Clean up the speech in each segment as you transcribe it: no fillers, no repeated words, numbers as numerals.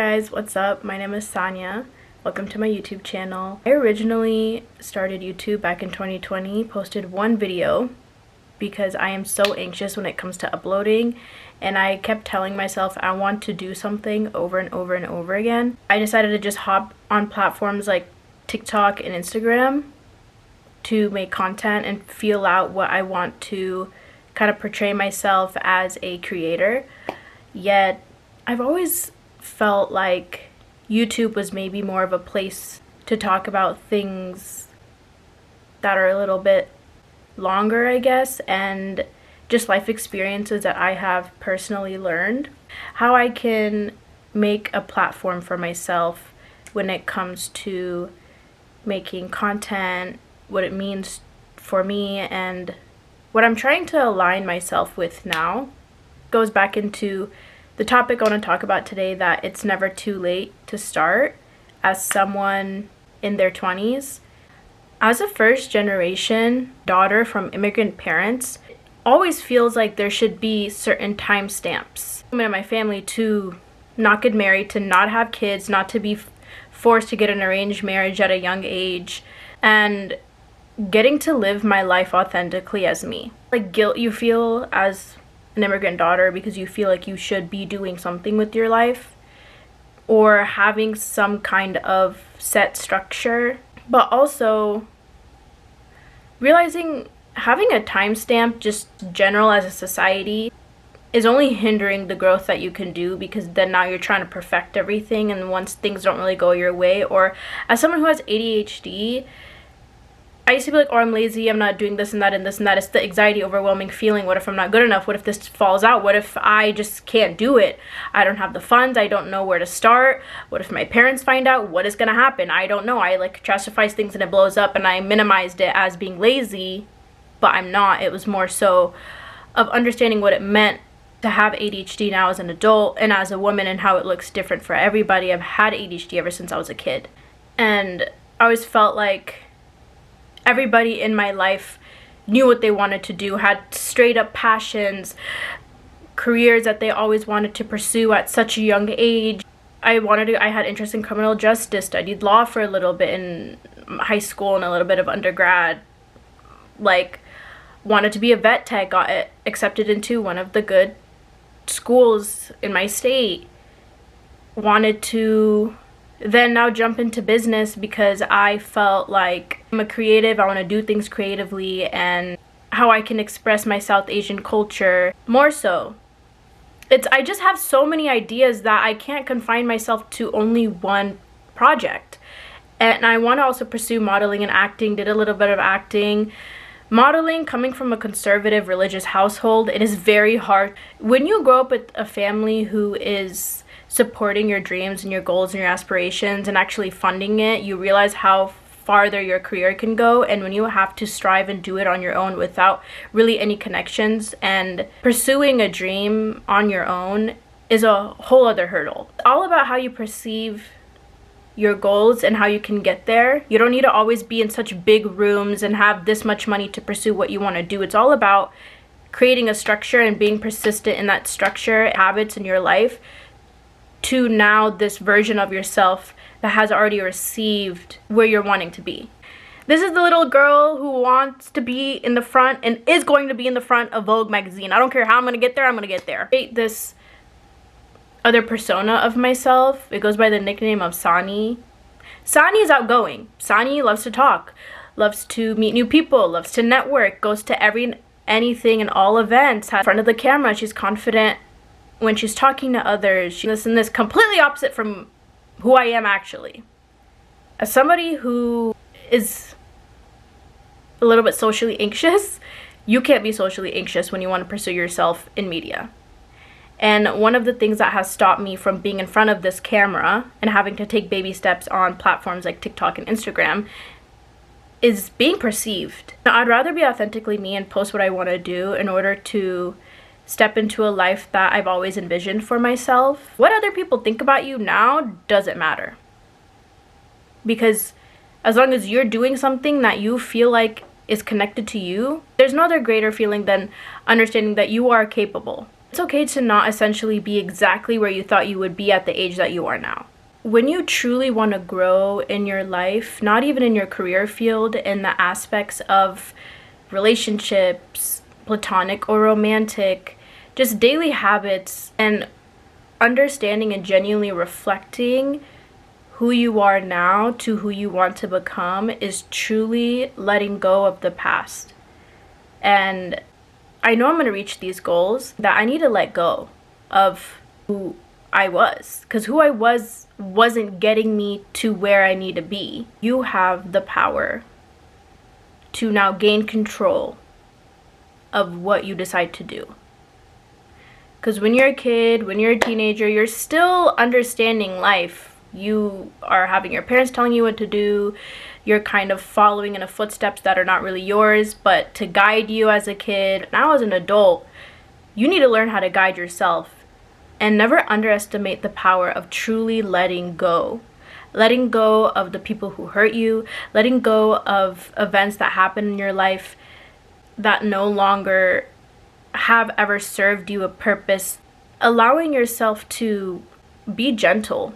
Guys, what's up? My name is Sanya. Welcome to my YouTube channel. I originally started YouTube back in 2020, posted one video because I am so anxious when it comes to uploading, and I kept telling myself I want to do something over and over and over again. I decided to just hop on platforms like TikTok and Instagram to make content and feel out what I want to kind of portray myself as a creator. Yet I've always felt like YouTube was maybe more of a place to talk about things that are a little bit longer, I guess, and just life experiences that I have personally learned. How I can make a platform for myself when it comes to making content, what it means for me, and what I'm trying to align myself with now goes back into the topic I want to talk about today, that it's never too late to start as someone in their 20s. As a first generation daughter from immigrant parents, it always feels like there should be certain timestamps in my family to not get married, to not have kids, not to be forced to get an arranged marriage at a young age, and getting to live my life authentically as me. Like guilt you feel as an immigrant daughter because you feel like you should be doing something with your life or having some kind of set structure, but also realizing having a timestamp just general as a society is only hindering the growth that you can do, because then now you're trying to perfect everything, and once things don't really go your way, or as someone who has ADHD, I used to be like, oh, I'm lazy, I'm not doing this and that and this and that. It's the anxiety, overwhelming feeling. What if I'm not good enough? What if this falls out? What if I just can't do it? I don't have the funds. I don't know where to start. What if my parents find out? What is going to happen? I don't know. I like catastrophize things and it blows up, and I minimized it as being lazy, but I'm not. It was more so of understanding what it meant to have ADHD now as an adult and as a woman, and how it looks different for everybody. I've had ADHD ever since I was a kid, and I always felt like everybody in my life knew what they wanted to do, had straight up passions, careers that they always wanted to pursue at such a young age. I had interest in criminal justice, studied law for a little bit in high school and a little bit of undergrad. Like, wanted to be a vet tech, got accepted into one of the good schools in my state. Wanted to then now jump into business because I felt like I'm a creative, I want to do things creatively, and how I can express my South Asian culture more so. I just have so many ideas that I can't confine myself to only one project. And I want to also pursue modeling and acting, did a little bit of acting. Modeling, coming from a conservative religious household, it is very hard. When you grow up with a family who is supporting your dreams and your goals and your aspirations and actually funding it, you realize how farther your career can go. And when you have to strive and do it on your own without really any connections, and pursuing a dream on your own is a whole other hurdle. It's all about how you perceive your goals and how you can get there. You don't need to always be in such big rooms and have this much money to pursue what you want to do. It's all about creating a structure and being persistent in that structure, habits in your life, to now this version of yourself that has already received where you're wanting to be. This is the little girl who wants to be in the front and is going to be in the front of Vogue magazine. I don't care how I'm going to get there, I'm going to get there. This other persona of myself, it goes by the nickname of Sani. Sani is outgoing. Sani loves to talk, loves to meet new people, loves to network, goes to anything and all events, in front of the camera. She's confident when she's talking to others. This completely opposite from who I am actually. As somebody who is a little bit socially anxious, you can't be socially anxious when you want to pursue yourself in media. And one of the things that has stopped me from being in front of this camera and having to take baby steps on platforms like TikTok and Instagram is being perceived. Now, I'd rather be authentically me and post what I want to do in order to step into a life that I've always envisioned for myself. What other people think about you now doesn't matter. Because as long as you're doing something that you feel like is connected to you, there's no other greater feeling than understanding that you are capable. It's okay to not essentially be exactly where you thought you would be at the age that you are now. When you truly want to grow in your life, not even in your career field, in the aspects of relationships, platonic or romantic, just daily habits, and understanding and genuinely reflecting who you are now to who you want to become, is truly letting go of the past. And I know I'm going to reach these goals, that I need to let go of who I was, because who I was wasn't getting me to where I need to be. You have the power to now gain control of what you decide to do. Because when you're a kid, when you're a teenager, you're still understanding life. You are having your parents telling you what to do. You're kind of following in the footsteps that are not really yours, but to guide you as a kid. Now as an adult, you need to learn how to guide yourself. And never underestimate the power of truly letting go. Letting go of the people who hurt you. Letting go of events that happen in your life that no longer have ever served you a purpose. Allowing yourself to be gentle.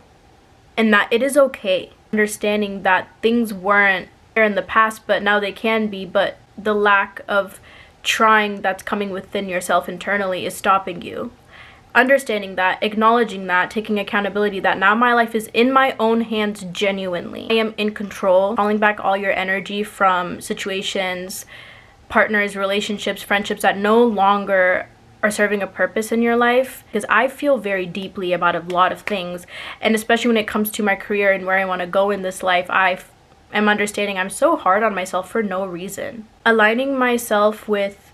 And that it is okay. Understanding that things weren't there in the past, but now they can be. But the lack of trying that's coming within yourself internally is stopping you. Understanding that, acknowledging that, taking accountability that now my life is in my own hands genuinely. I am in control. Calling back all your energy from situations, partners, relationships, friendships that no longer are serving a purpose in your life. Because I feel very deeply about a lot of things, and especially when it comes to my career and where I want to go in this life, I am understanding I'm so hard on myself for no reason. Aligning myself with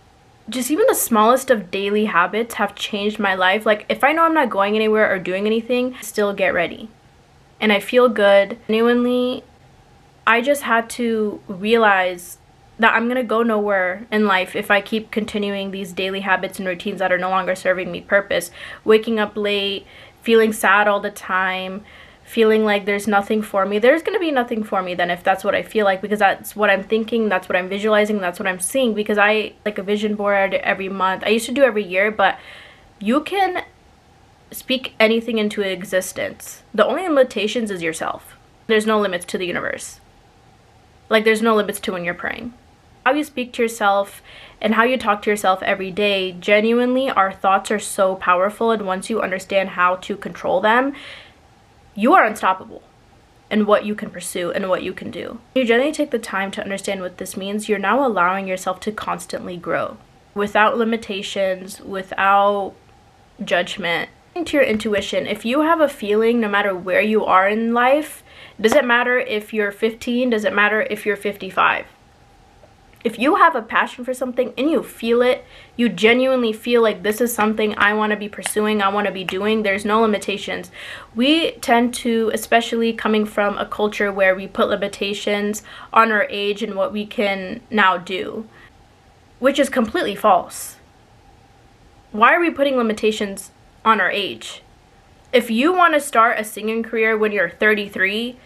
just even the smallest of daily habits have changed my life. Like if I know I'm not going anywhere or doing anything, still get ready. And I feel good. Genuinely, I just had to realize that I'm gonna go nowhere in life if I keep continuing these daily habits and routines that are no longer serving me purpose. Waking up late, feeling sad all the time, feeling like there's nothing for me. There's gonna be nothing for me then if that's what I feel like, because that's what I'm thinking, that's what I'm visualizing, that's what I'm seeing. Because I like a vision board every month. I used to do every year, but you can speak anything into existence. The only limitations is yourself. There's no limits to the universe. Like there's no limits to when you're praying. How you speak to yourself and how you talk to yourself every day, genuinely, our thoughts are so powerful, and once you understand how to control them, you are unstoppable in what you can pursue and what you can do. You genuinely take the time to understand what this means, you're now allowing yourself to constantly grow without limitations, without judgment. To your intuition, if you have a feeling, no matter where you are in life, doesn't matter if you're 15, doesn't matter if you're 55. If you have a passion for something and you feel it, you genuinely feel like this is something I want to be pursuing, I want to be doing, there's no limitations. We tend to, especially coming from a culture where we put limitations on our age and what we can now do, which is completely false. Why are we putting limitations on our age? If you want to start a singing career when you're 33,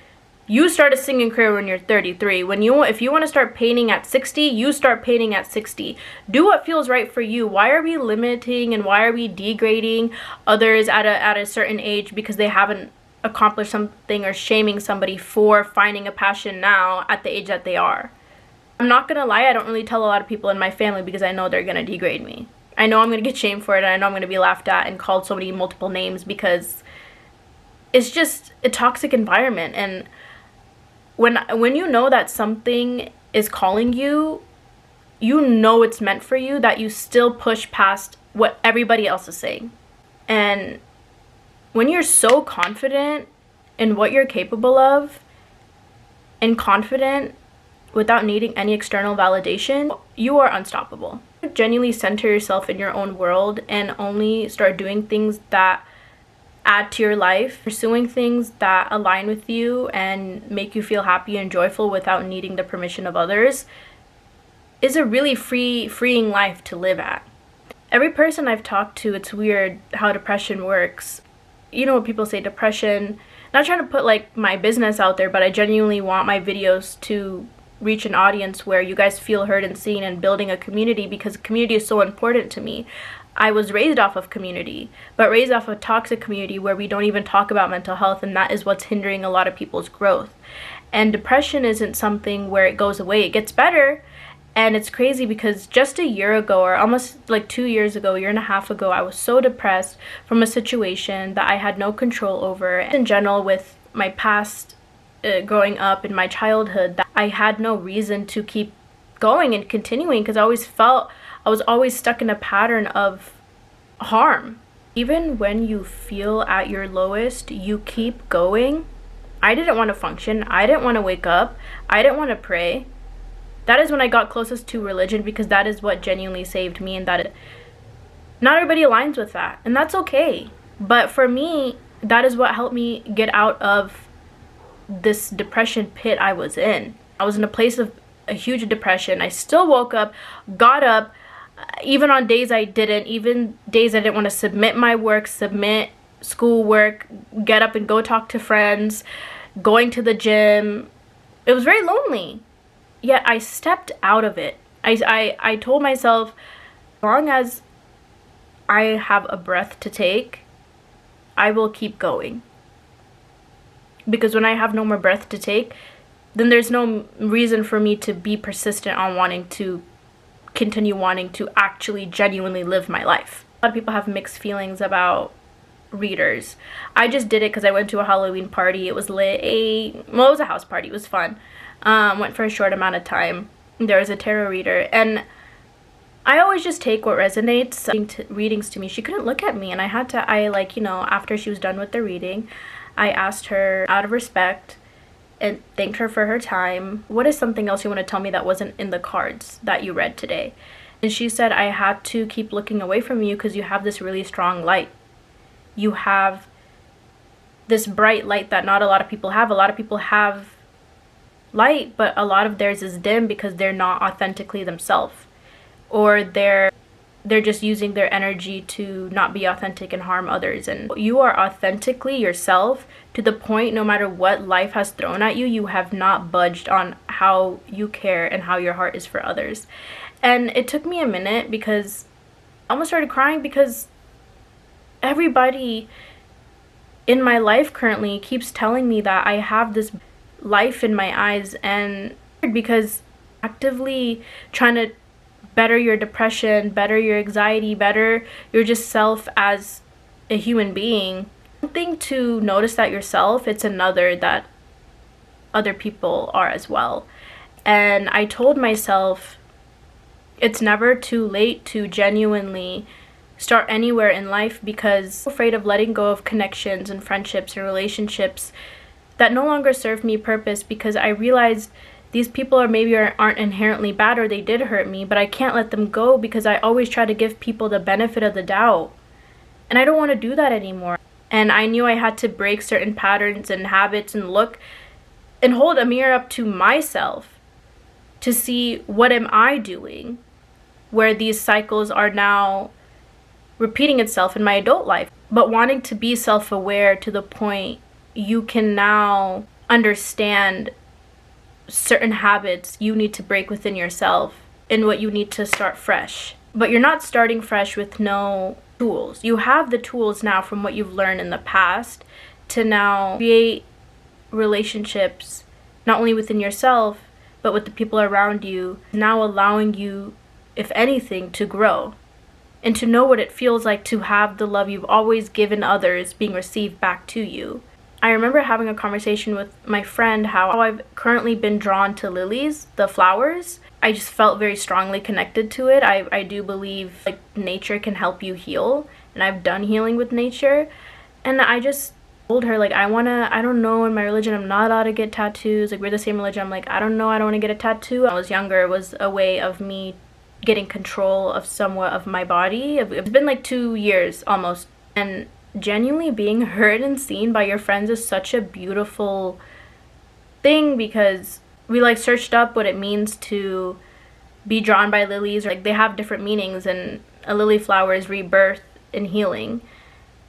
you start a singing career when you're 33. If you want to start painting at 60, you start painting at 60. Do what feels right for you. Why are we limiting and why are we degrading others at a certain age because they haven't accomplished something, or shaming somebody for finding a passion now at the age that they are? I'm not gonna lie, I don't really tell a lot of people in my family because I know they're gonna degrade me. I know I'm gonna get shamed for it, and I know I'm gonna be laughed at and called so many multiple names, because it's just a toxic environment. And when you know that something is calling you, you know it's meant for you, that you still push past what everybody else is saying. And when you're so confident in what you're capable of, and confident without needing any external validation, you are unstoppable. Genuinely center yourself in your own world and only start doing things that add to your life, pursuing things that align with you and make you feel happy and joyful without needing the permission of others, is a really freeing life to live at. Every person I've talked to, it's weird how depression works. You know, when people say depression, not trying to put like my business out there, but I genuinely want my videos to reach an audience where you guys feel heard and seen, and building a community, because community is so important to me. I was raised off of community, but raised off a toxic community where we don't even talk about mental health, and that is what's hindering a lot of people's growth. And depression isn't something where it goes away. It gets better. And it's crazy because just a year ago, or almost like 2 years ago, a year and a half ago, I was so depressed from a situation that I had no control over. In general, with my past growing up in my childhood, that I had no reason to keep going and continuing because I always felt I was always stuck in a pattern of harm. Even when you feel at your lowest, you keep going. I didn't want to function. I didn't want to wake up. I didn't want to pray. That is when I got closest to religion because that is what genuinely saved me, and that not everybody aligns with that, and that's okay. But for me, that is what helped me get out of this depression pit I was in. I was in a place of a huge depression. I still woke up, got up, even on days I didn't, even days I didn't want to submit my work, submit schoolwork, get up and go talk to friends, going to the gym. It was very lonely. Yet I stepped out of it. I told myself, as long as I have a breath to take, I will keep going. Because when I have no more breath to take, then there's no reason for me to be persistent on wanting to continue wanting to actually genuinely live my life. A lot of people have mixed feelings about readers. I just did it because I went to a Halloween party. It was lit. It was a house party. It was fun. Went for a short amount of time. There was a tarot reader, and I always just take what resonates. Readings to me, she couldn't look at me, and after she was done with the reading, I asked her out of respect and thanked her for her time, what is something else you want to tell me that wasn't in the cards that you read today? And she said, I had to keep looking away from you because you have this really strong light. You have this bright light that not a lot of people have. A lot of people have light, but a lot of theirs is dim because they're not authentically themselves, or they're just using their energy to not be authentic and harm others. And you are authentically yourself to the point, no matter what life has thrown at you, you have not budged on how you care and how your heart is for others. And it took me a minute because I almost started crying because everybody in my life currently keeps telling me that I have this life in my eyes, and because actively trying to better your depression, better your anxiety, better your just self as a human being. One thing to notice that yourself, it's another that other people are as well. And I told myself it's never too late to genuinely start anywhere in life, because I'm afraid of letting go of connections and friendships and relationships that no longer serve me purpose, because I realized these people aren't inherently bad, or they did hurt me, but I can't let them go because I always try to give people the benefit of the doubt. And I don't want to do that anymore. And I knew I had to break certain patterns and habits and look and hold a mirror up to myself to see what am I doing where these cycles are now repeating itself in my adult life. But wanting to be self-aware to the point you can now understand certain habits you need to break within yourself and what you need to start fresh. But you're not starting fresh with no tools. You have the tools now from what you've learned in the past to now create relationships not only within yourself but with the people around you, now allowing you, if anything, to grow and to know what it feels like to have the love you've always given others being received back to you. I remember having a conversation with my friend how I've currently been drawn to lilies, the flowers. I just felt very strongly connected to it. I do believe like nature can help you heal, and I've done healing with nature. And I just told her, like, I don't know, in my religion I'm not allowed to get tattoos. Like, we're the same religion. I'm like, I don't know, I don't want to get a tattoo. When I was younger, it was a way of me getting control of somewhat of my body. It's been like 2 years almost, and genuinely being heard and seen by your friends is such a beautiful thing, because we like searched up what it means to be drawn by lilies. Like, they have different meanings, and a lily flower is rebirth and healing.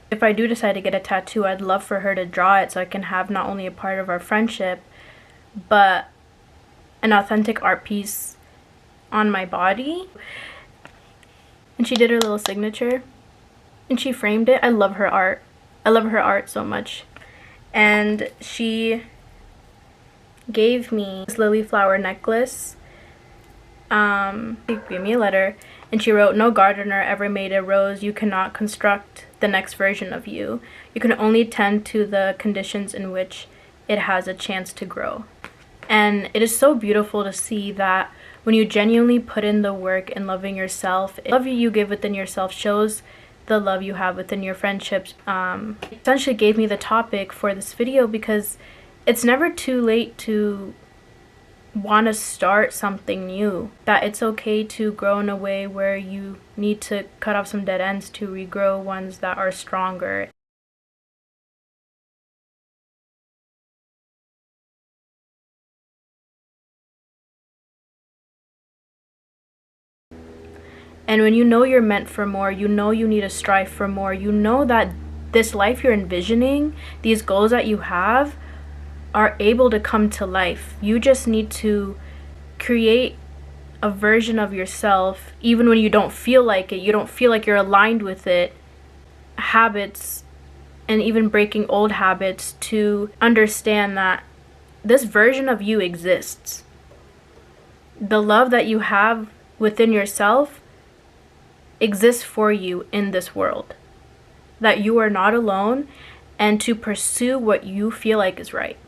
If I do decide to get a tattoo, I'd love for her to draw it so I can have not only a part of our friendship but an authentic art piece on my body. and she did her little signature and she framed it. I love her art. I love her art so much. And she gave me this lily flower necklace. She gave me a letter and she wrote, "No gardener ever made a rose. You cannot construct the next version of you. You can only tend to the conditions in which it has a chance to grow." And it is so beautiful to see that when you genuinely put in the work in loving yourself, the love you give within yourself shows the love you have within your friendships. Essentially gave me the topic for this video because it's never too late to want to start something new. That it's okay to grow in a way where you need to cut off some dead ends to regrow ones that are stronger. And when you know you're meant for more, you know you need to strive for more, you know that this life you're envisioning, these goals that you have, are able to come to life. You just need to create a version of yourself, even when you don't feel like it, you don't feel like you're aligned with it, habits, and even breaking old habits, to understand that this version of you exists. The love that you have within yourself exists for you in this world, that you are not alone, and to pursue what you feel like is right.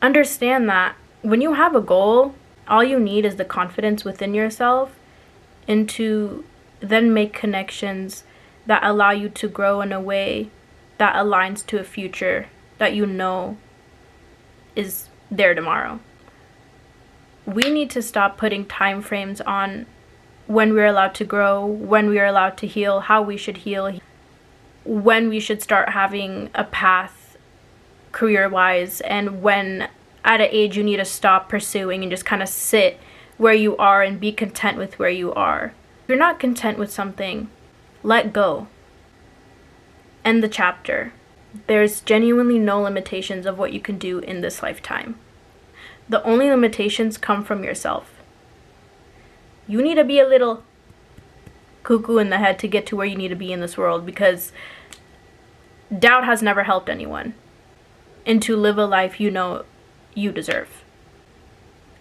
Understand that when you have a goal, all you need is the confidence within yourself, and to then make connections that allow you to grow in a way that aligns to a future that you know is there tomorrow. We need to stop putting time frames on when we're allowed to grow, when we are allowed to heal, how we should heal, when we should start having a path career-wise, and when at an age you need to stop pursuing and just kind of sit where you are and be content with where you are. If you're not content with something, let go. End the chapter. There's genuinely no limitations of what you can do in this lifetime. The only limitations come from yourself. You need to be a little cuckoo in the head to get to where you need to be in this world, because doubt has never helped anyone. And to live a life you know you deserve.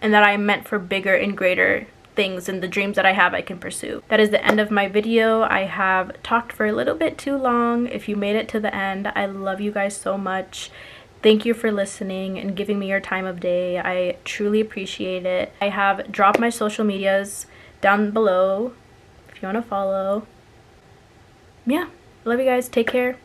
And that I am meant for bigger and greater things, and the dreams that I have I can pursue. That is the end of my video. I have talked for a little bit too long. If you made it to the end, I love you guys so much. Thank you for listening and giving me your time of day. I truly appreciate it. I have dropped my social medias down below if you want to follow. Yeah, love you guys. Take care.